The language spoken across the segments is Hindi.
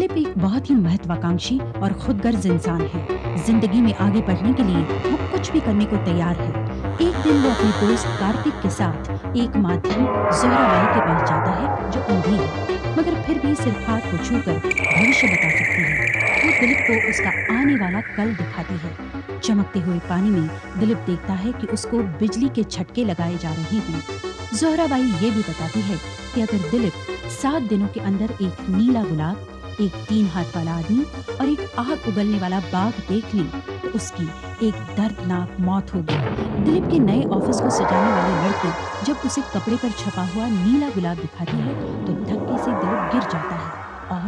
दिलीप एक बहुत ही महत्वाकांक्षी और खुदगर्ज इंसान है। जिंदगी में आगे बढ़ने के लिए वो कुछ भी करने को तैयार है। एक दिन वो अपने दोस्त कार्तिक के साथ एक माध्यम जोहराबाई के पास जाता है जो अंधी है, मगर फिर भी सिर्फ हाथ को छूकर भविष्य बता सकती है। वो दिलीप को उसका आने वाला कल दिखाती है। चमकते हुए पानी में दिलीप देखता है कि उसको बिजली के झटके लगाए जा रहे हैं। जोहराबाई ये भी बताती है कि अगर दिलीप 7 दिनों के अंदर एक नीला गुलाब, एक 3 हाथ वाला आदमी और एक आग उगलने वाला बाघ देख ले तो उसकी एक दर्दनाक मौत होगी। दिलीप के नए ऑफिस को सजाने वाली लड़की जब उसे कपड़े पर छपा हुआ नीला गुलाब दिखाती है तो धक्के से दिलीप गिर जाता है और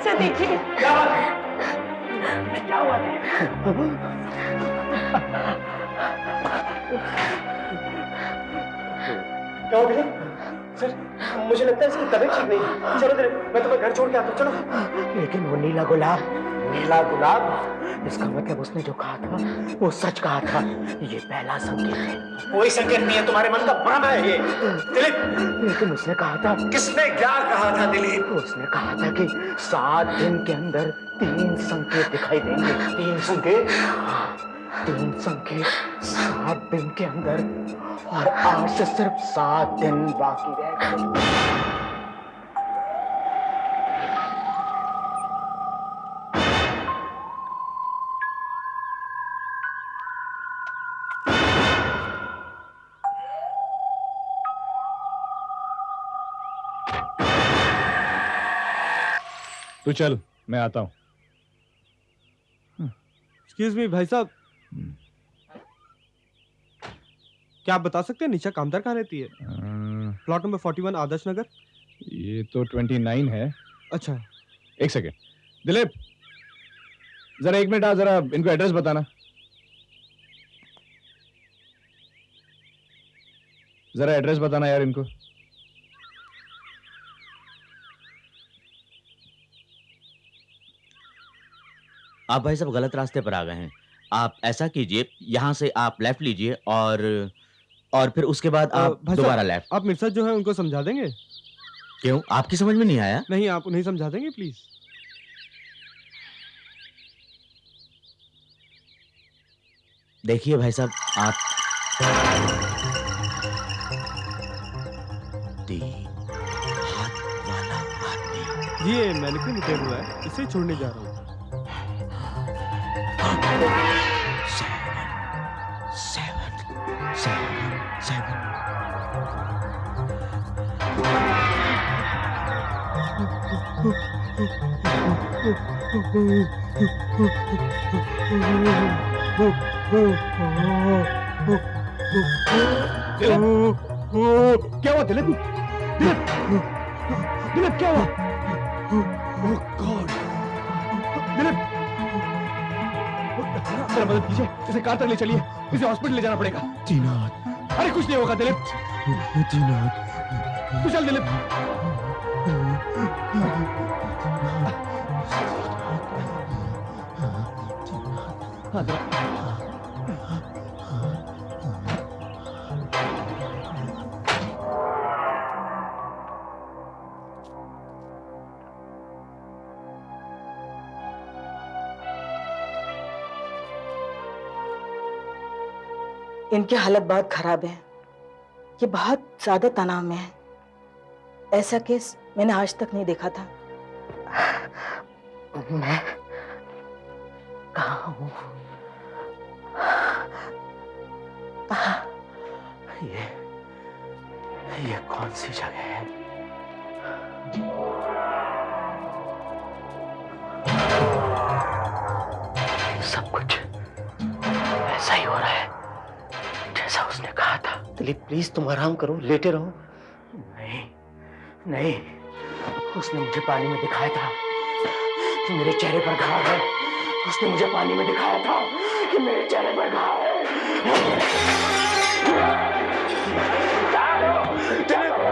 सर देखिए क्या हुआ? क्या हो दिलीप? सर मुझे लगता है इसकी तबीयत ठीक नहीं है। चलो दिलीप, मैं तुम्हें घर छोड़ के आता हूँ। चलो। लेकिन वो नीला गुलाब, इसका मतलब उसने जो कहा था वो सच कहा था। ये पहला संकेत है। कोई संकेत नहीं है, तुम्हारे मन का भ्रम है ये दिलीप। लेकिन उसने कहा था। किसने क्या कहा था दिलीप? उसने कहा था कि 7 दिन के अंदर 3 संकेत दिखाई देंगे। 3 संकेत? 3 संकेत 7 दिन के अंदर, और आज से सिर्फ 7 दिन बाकी रह गए। तू चल, मैं आता हूं। एक्सक्यूज मी भाई साहब, क्या आप बता सकते हैं निशा कामदार कहाँ रहती है? Plot number 41 Adarsh Nagar. ये तो 29 है। अच्छा, एक सेकेंड दिलीप, जरा 1 मिनट आ, जरा इनको एड्रेस बताना। जरा एड्रेस बताना यार इनको। आप भाई साहब गलत रास्ते पर आ गए हैं। आप ऐसा कीजिए, यहाँ से आप लेफ्ट लीजिए और फिर उसके बाद आप दोबारा लेफ्ट। आप मिर्जा जो है उनको समझा देंगे? क्यों, आपकी समझ में नहीं आया? नहीं, आप उन्हें समझा देंगे प्लीज। देखिए भाई साहब, आप 3 हाथ वाला आदमी। ये मैनिक्विन रिपेयर हुआ है, इसे छोड़ने जा रहा हूँ। 7 क्या हुआ दिलीप? दिलीप क्या हुआ? ओह गॉड दिलीप, मेरा मदद कीजिए, इसे कार तक ले चलिए, इसे हॉस्पिटल ले जाना पड़ेगा। जीनात, अरे कुछ नहीं होगा दिलीप, जीनात, तू चल दिलीप। इनकी हालत बहुत खराब है। ये बहुत ज्यादा तनाव में है। ऐसा केस मैंने आज तक नहीं देखा था। मैं कहाँ हूँ? ये कौन सी जगह है? सब कुछ ऐसा ही हो रहा है जैसा उसने कहा था। दिलीप प्लीज तुम आराम करो, लेटे रहो। नहीं नहीं, उसने मुझे पानी में दिखाया था कि मेरे चेहरे पर घाव है। उसने मुझे पानी में दिखाया था कि मेरे चेहरे पर घाव है।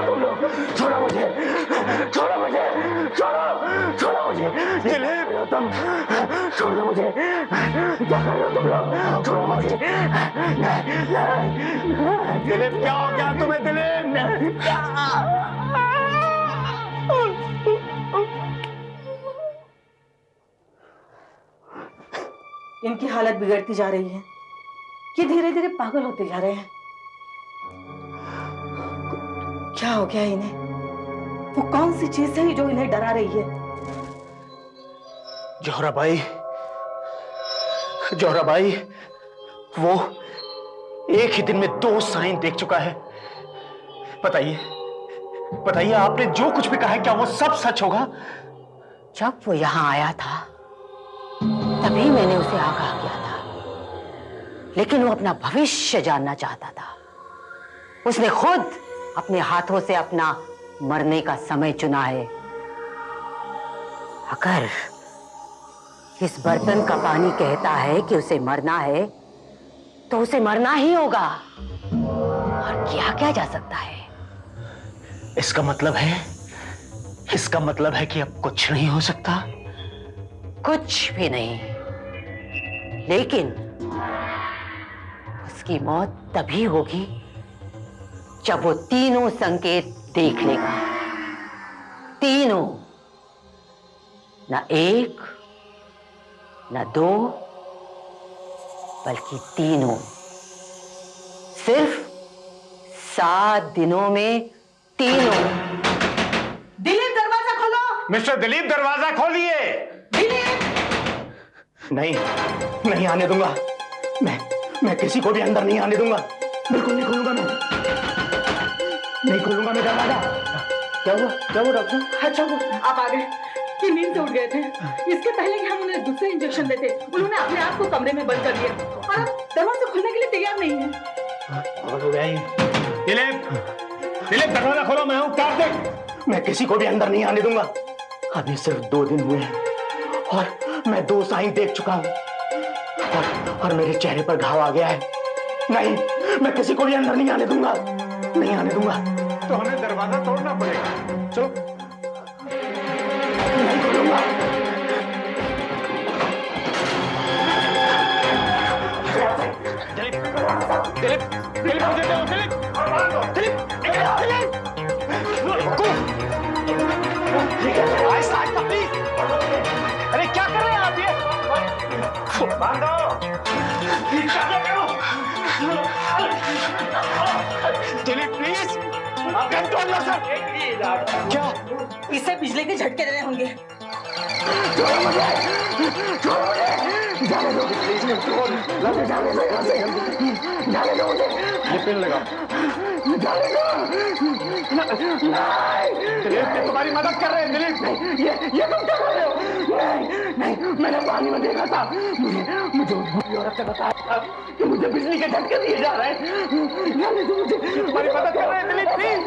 तुम लोग छोड़ो मुझे, छोड़ो मुझे, छोड़ो मुझे, तुम छोड़ो मुझे। क्या कर रहे हो तुम लोग? छोड़ो मुझे। दिलीप क्या हो गया तुम्हें? दिलीप इनकी हालत बिगड़ती जा रही है। ये धीरे धीरे पागल होते जा रहे हैं। क्या हो गया इन्हें? वो कौन सी चीज है जो इन्हें डरा रही है? जोहराबाई, जोहराबाई, वो एक ही दिन में 2 साइन देख चुका है। बताइए, बताइए आपने जो कुछ भी कहा है क्या वो सब सच होगा? जब वो यहां आया था तभी मैंने उसे आगाह किया था, लेकिन वो अपना भविष्य जानना चाहता था। उसने खुद अपने हाथों से अपना मरने का समय चुना है। अगर इस बर्तन का पानी कहता है कि उसे मरना है तो उसे मरना ही होगा। और क्या क्या जा सकता है? इसका मतलब है कि अब कुछ नहीं हो सकता। कुछ भी नहीं, लेकिन उसकी मौत तभी होगी जब वो तीनों संकेत देख लेगा। तीनों, न 1 न 2 बल्कि तीनों। सिर्फ 7 दिनों में तीनों। दिलीप दरवाजा खोलो। मिस्टर दिलीप दरवाजा खोलिए। नहीं, नहीं आने दूंगा। मैं किसी को भी अंदर नहीं आने दूंगा। बिल्कुल नहीं खोलूंगा। नहीं खोलूंगा मैं दरवाजा। क्या हुआ डॉक्टर? अच्छा हुआ आप आ गए। ये नींद से उठ गए थे। इसके पहले कि हम उन्हें दूसरे इंजेक्शन देते, उन्होंने अपने आप को कमरे में बंद कर दिया और अब दरवाजा खोलने के लिए तैयार नहीं है। हो गया ये। दिलीप दरवाजा खोलो, मैं हूं कार्तिक। मैं किसी को भी अंदर नहीं आने दूंगा। अभी सिर्फ 2 दिन हुए हैं और मैं 2 साइन देख चुका हूं और मेरे चेहरे पर घाव आ गया है। नहीं, मैं किसी को भी अंदर नहीं आने दूंगा। नहीं आने दूंगा। तो हमें दरवाजा तोड़ना पड़ेगा। चलो। नहीं खोलूंगा। दिलीप मुझे दो। दिलीप अरे क्या कर रहे हैं आप? ये बांधो। Dilip please control yourself. क्या? इसे बिजली के झटके देने होंगे। छोड़ो मुझे, जाने दो प्लीज। जाने दो मुझे। ये पिन लगा। जाने दो। दिलीप ये तुम्हारी मदद कर रहे हैं। दिलीप ये तुम क्या कर रहे हो? नहीं, मैंने पानी में देखा था। मुझे उस बुरी औरत ने बताया था कि मुझे बिजली के झटके दिए जा रहे हैं। जाने दो मुझे। तुम्हारी मदद कर रहे हैं दिलीप प्लीज।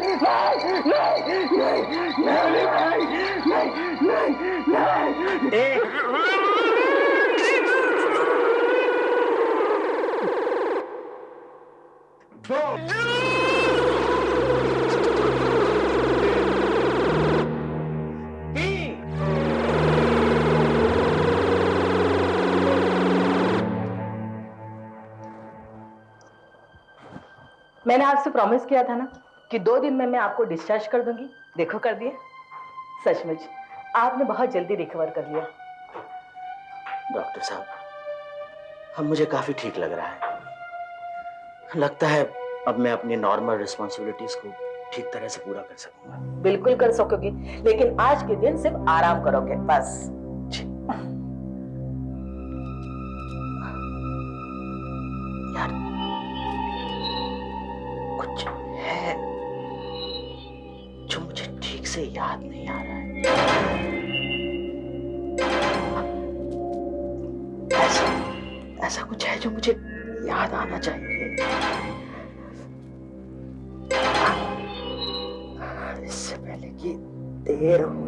मैंने आपसे प्रॉमिस किया था ना कि 2 दिन में मैं आपको डिस्चार्ज कर दूंगी। देखो कर दिया। सचमुच आपने बहुत जल्दी रिकवर कर लिया। डॉक्टर साहब, अब मुझे काफी ठीक लग रहा है। लगता है अब मैं अपनी नॉर्मल रिस्पॉन्सिबिलिटीज को ठीक तरह से पूरा कर सकूंगा। बिल्कुल कर सकोगे, लेकिन आज के दिन सिर्फ आराम करोगे बस। यार कुछ है जो मुझे ठीक से याद नहीं आ रहा है। ऐसा कुछ है जो मुझे याद आना चाहिए। इससे पहले कि देर हो,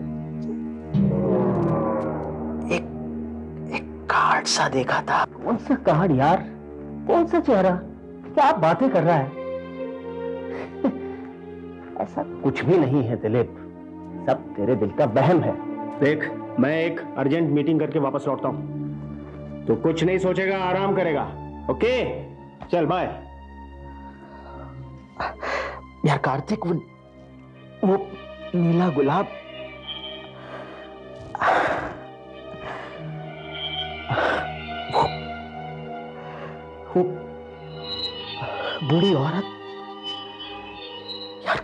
एक कार्ड सा देखा था। कौन सा कार्ड यार? कौन सा चेहरा? क्या आप बातें कर रहा है? ऐसा कुछ भी नहीं है दिलीप, सब तेरे दिल का वहम है। देख, मैं एक अर्जेंट मीटिंग करके वापस लौटता हूं। तो कुछ नहीं सोचेगा, आराम करेगा। ओके, चल बाय। यार कार्तिक, वो नीला गुलाब, वो बूढ़ी औरत, यार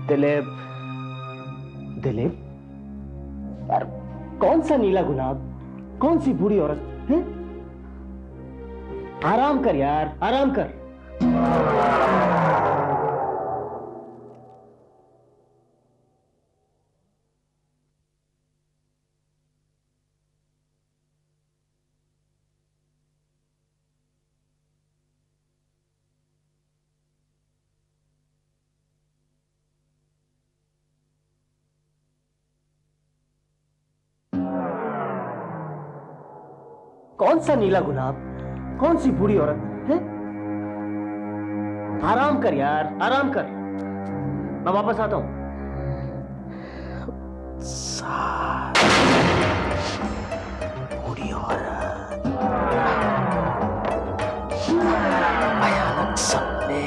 दिलीप, यार कौन सा नीला गुलाब, कौन सी बूढ़ी औरत है? आराम कर यार, आराम कर। कौन सा नीला गुलाब, कौन सी बूढ़ी औरत है? आराम कर यार, आराम कर। मैं वापस आता हूं। बूढ़ी औरत, भयानक सपने,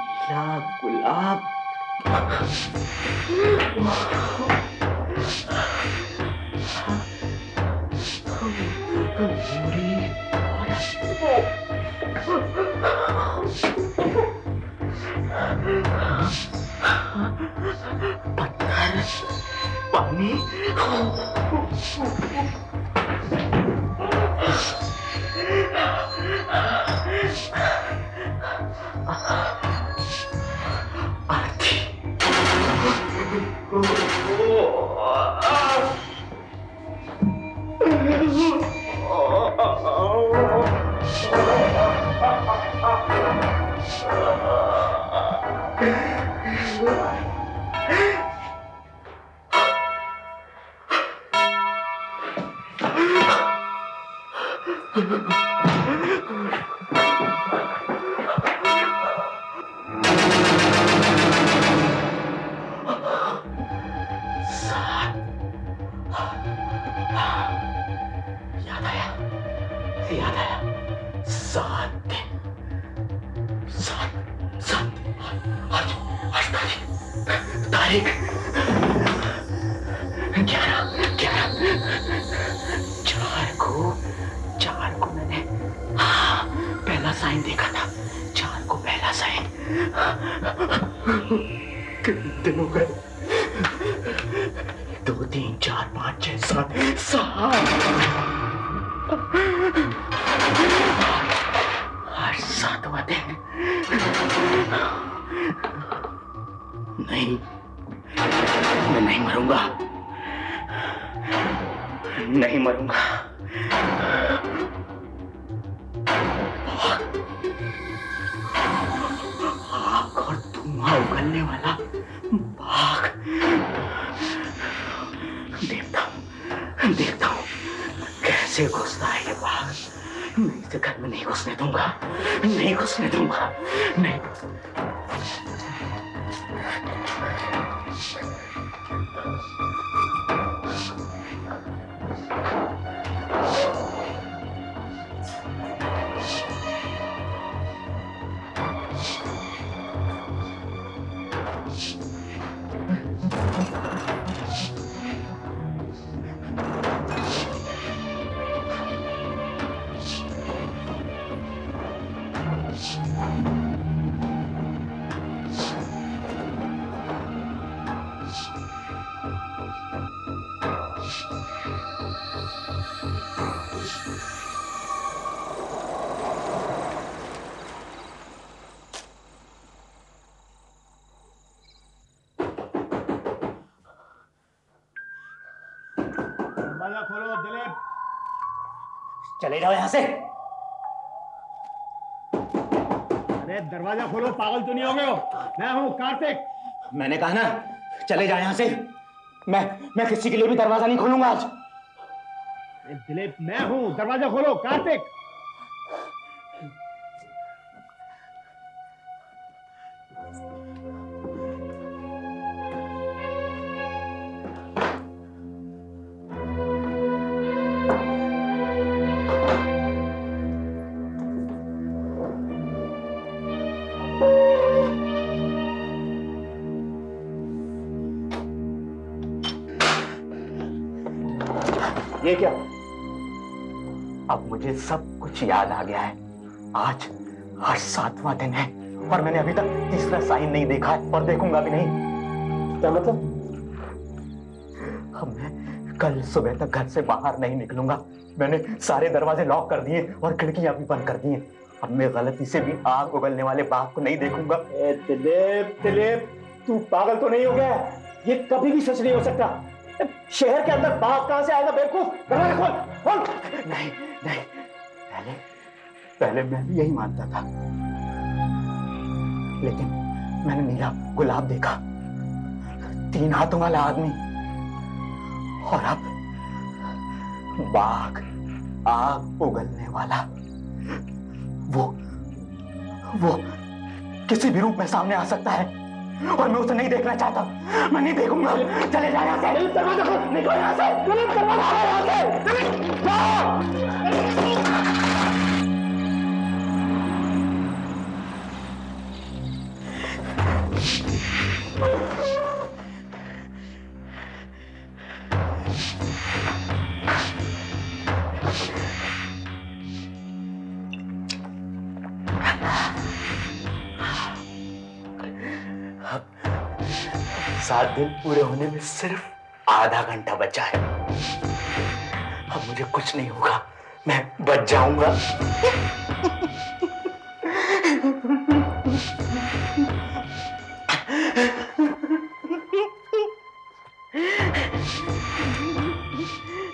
नीला गुलाब, बूढ़ी पत्थर, पानी, याद आया। 7 दिन, 7 आज तारीख 11 4 को मैंने पहला साइन देखा था। 4 को पहला साइन। कितने दिन हो गए? 2 3 4 5 6 7 आज 7वां दिन। नहीं, मैं नहीं मरूंगा, नहीं मरूंगा। आग और धुआं उगलने वाला बाघ। देखता हूँ कैसे घुसता है ये बाघ। मैं इसे घर में नहीं घुसने दूंगा, नहीं घुसने दूंगा, नहीं। दरवाजा खोलो दिलीप। चले जाओ यहां से। अरे दरवाजा खोलो, पागल तो नहीं हो गए हो? मैं हूँ कार्तिक। मैंने कहा ना चले जाओ यहां से। मैं किसी के लिए भी दरवाजा नहीं खोलूंगा आज। अरे दिलीप, मैं हूँ, दरवाजा खोलो। कार्तिक, ये क्या? अब मुझे सब कुछ याद आ गया है। आज 7वां दिन है और मैंने अभी तक तीसरा साइन नहीं देखा है और देखूंगा भी नहीं। क्या मतलब? अब मैं कल सुबह तक घर से बाहर नहीं निकलूंगा। मैंने सारे दरवाजे लॉक कर दिए और खिड़कियां भी बंद कर दी हैं। अब मैं गलती से भी आग उगलने वाले बाघ को नहीं देखूंगा। दिलीप, तू पागल तो नहीं हो गया? ये कभी भी सच नहीं हो सकता। शहर के अंदर बाघ कहां से आएगा बेवकूफ? दरवाजा खोल। नहीं, पहले मैं भी यही मानता था, लेकिन मैंने नीला गुलाब देखा, 3 हाथों वाला आदमी, और अब बाघ, आग उगलने वाला। वो किसी भी रूप में सामने आ सकता है और मैं उसे नहीं देखना चाहता। मैं नहीं देखूंगा। चले जाओ यहाँ से। दरवाजा खोल। निकलो यहाँ से। दरवाजा खोलो यहाँ से। जाओ। अब 7 दिन पूरे होने में सिर्फ आधा घंटा बचा है। अब मुझे कुछ नहीं होगा, मैं बच जाऊंगा।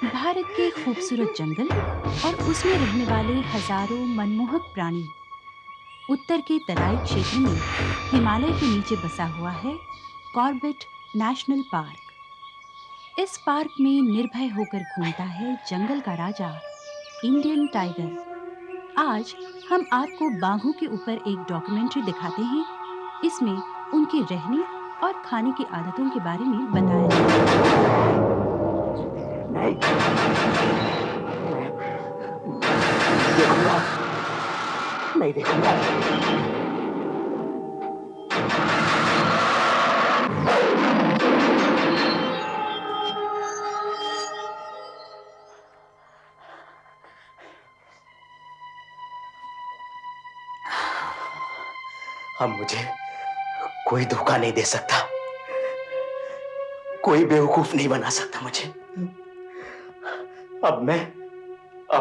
भारत के खूबसूरत जंगल और उसमें रहने वाले हजारों मनमोहक प्राणी। उत्तर के तराई क्षेत्र में हिमालय के नीचे बसा हुआ है कॉर्बेट नेशनल पार्क। इस पार्क में निर्भय होकर घूमता है जंगल का राजा इंडियन टाइगर। आज हम आपको बाघों के ऊपर एक डॉक्यूमेंट्री दिखाते हैं। इसमें उनके रहने और खाने की आदतों के बारे में बताया जाएगा। नहीं देखूंगा। अब मुझे कोई धोखा नहीं दे सकता, कोई बेवकूफ नहीं बना सकता मुझे। अब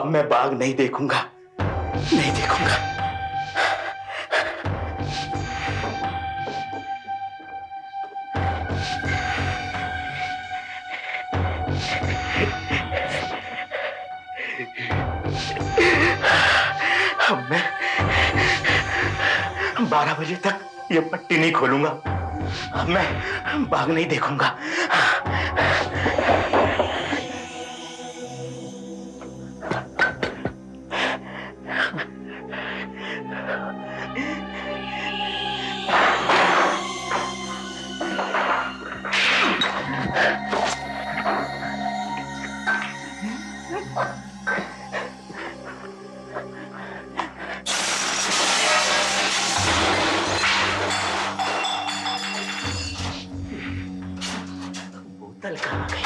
मैं बाघ नहीं देखूंगा, नहीं देखूंगा। अब मैं 12 बजे तक ये पट्टी नहीं खोलूंगा। मैं भाग नहीं देखूंगा। बोतल कहाँ गई?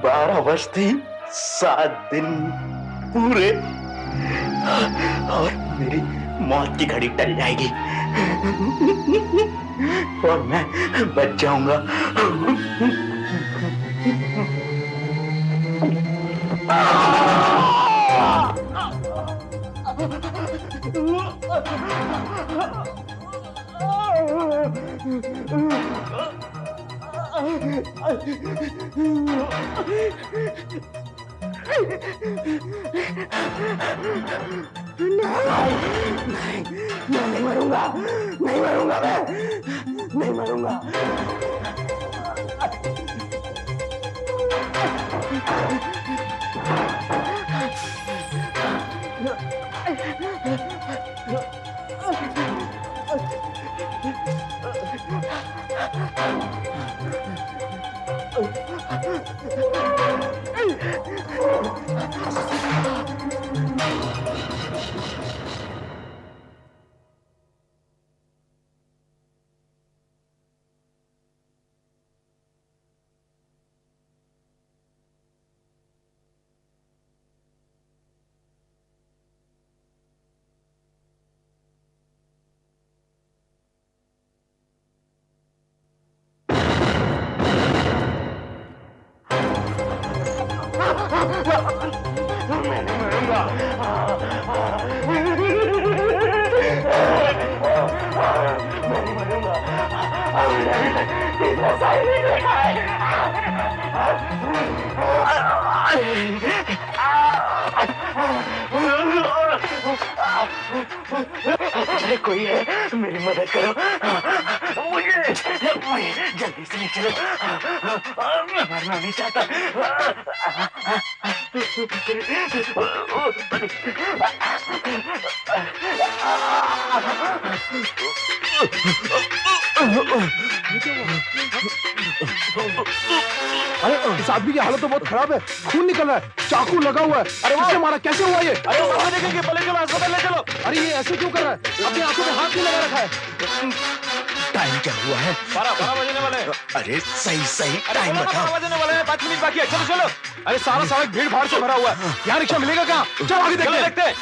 बारह वर्ष थी, 7 दिन पूरे, और मेरी मौत की घड़ी टल जाएगी और मैं बच जाऊंगा। मैं नहीं मरूंगा, नहीं मरूंगा, मैं नहीं मरूंगा। मैं नहीं मरूंगा। मैं नहीं मरूंगा। इतना सही नहीं देखा है। कोई है, मेरी मदद करो। मुझे जल्दी से चलो, मैं मरना नहीं चाहता। अरे इस आदमी की हालत तो बहुत खराब है, खून निकल रहा है, चाकू लगा हुआ है। अरे किसने मारा, कैसे हुआ ये? अरे वो देखेंगे, पहले चलो अस्पताल ले चलो। अरे ये ऐसे क्यों कर रहा है? अपनी आंखों में हाथ क्यों लगा रखा है? टाइम क्या हुआ है? 12 बजने वाले हैं। अरे सही टाइम बताओ। 12 बजने वाले हैं, 5 मिनट बाकी है। चलो चलो। अरे सारा सड़क भीड़ भाड़ से भरा हुआ है, यहाँ रिक्शा मिलेगा कहाँ? चलो आगे देखते हैं।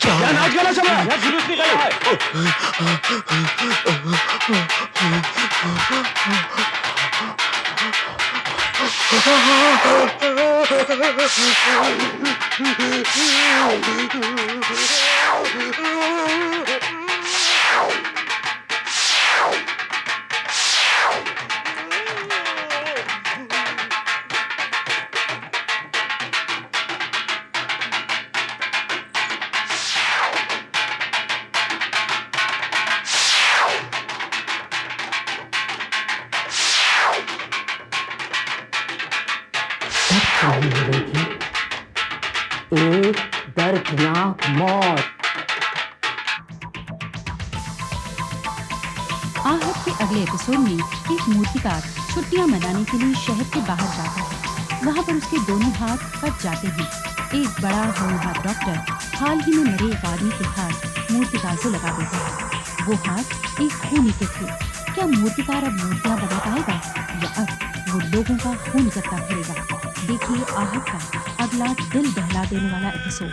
क्या नाच गाना चल रहा है, जुलूस निकाला है। नहीं मिलेगी एक दर्दनाक मौत। आहट के अगले एपिसोड में एक मूर्तिकार छुट्टियां मनाने के लिए शहर के बाहर जाता है। वहाँ पर उसके दोनों हाथ कट जाते हैं। एक बड़ा होनहार डॉक्टर हाल ही में मरे एक आदमी के हाथ मूर्तिकार को लगा देता है। वो हाथ एक खूनी के थे। क्या मूर्तिकार अब मूर्तियां बना पाएगा या अब वो लोगों का खून करता फिरेगा? देखिए आहट का अगला दिल दहला देने वाला एपिसोड।